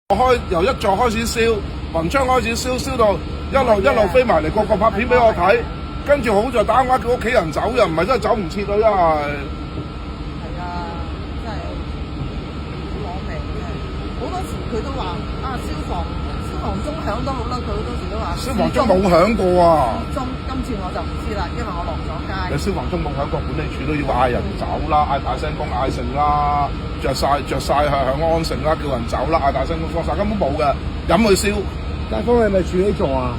由一座開始燒，雲槍開始燒到一路飛埋嚟，個拍片俾我睇，跟住好在打電話叫屋企人走，又唔係真係走唔切啊！真係。係啊，真係好攞命嘅。好多時佢都話消防鐘響都好啦，佢好多時都話消防鐘冇響過啊！今次我就唔知啦，因為我落咗街。你消防鐘冇響過，管理處都要嗌人走啦，嗌大聲公嗌成啦，着晒響安城啦，叫人走啦，嗌大聲公放晒，根本冇嘅，飲去燒。街坊你係咪住呢座啊？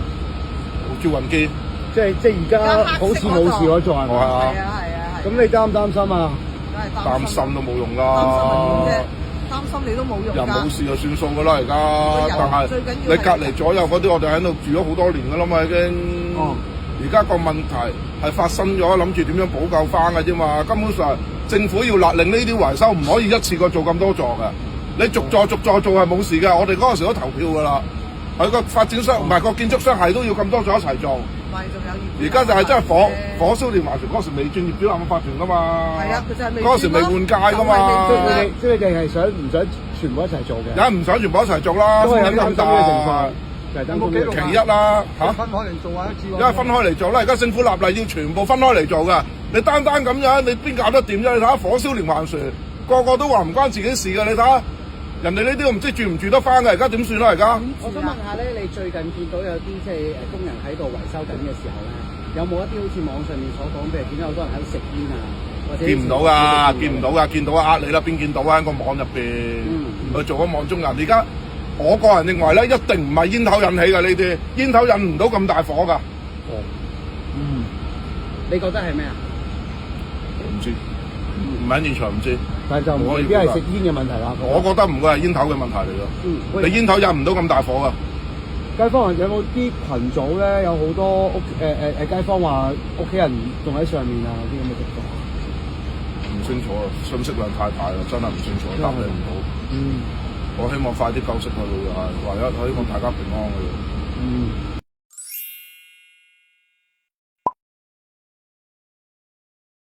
趙雲基，即係而家好似冇事嗰座係咪？係啊。咁你擔唔擔心啊？梗係擔心都冇用擔心係點啫啦。？擔心你都冇用㗎。人冇事就算數噶啦，而家。但係最緊要你隔離左右嗰啲，我哋喺度住咗好多年噶啦嘛，已經。哦。而家個問題係發生咗，諗住點樣補救翻嘅啫嘛。根本上政府要勒令呢啲維修，唔可以一次過做咁多座嘅。你逐座做係冇事嘅。我哋嗰陣時都投票噶啦。佢個發展商唔係個建築商係都要咁多座一齊做。唔係，仲有業主。而家就係真係火燒連環船嗰時未轉業主立案法團噶嘛。係啊，佢就係未。嗰時未換屆噶嘛。即係你哋係想唔想全部一齊做嘅？梗係唔想全部一齊做啦，因為有啲咁咁嘅情況。就係等其一啦，分開嚟做啊，一次因為分開嚟做啦，而家政府立例要全部分開嚟做噶。你單咁樣，你邊搞得掂啫？你睇下火燒連環船，個個都話唔關自己事噶。你睇下，人哋呢啲都唔知住唔住得翻噶，而家點算啦？而家我想問下咧，你最近見到有啲即係工人喺度維修緊嘅時候咧，有冇一啲好似網上面所講，譬如見到好多人喺度食煙啊，或者見唔到噶，見到呃你啦，邊見到啊？喺個網入邊，佢做咗網中人。而家我個人認為咧，一定唔係煙頭引起嘅呢啲，煙頭引唔到咁大火噶。你覺得係咩啊？唔知，唔喺現場唔知。但係就未必係食煙嘅問題啦。我覺得唔會係煙頭嘅問題嚟㗎。你煙頭引唔到咁大火㗎。街坊有冇啲群組咧？有好多街坊話屋企人仲喺上面啊，啲咁嘅情況。唔清楚啊，信息量太大啦，真係唔清楚，答你唔到。我希望快啲救熄佢咯，係唯一希望大家平安嘅。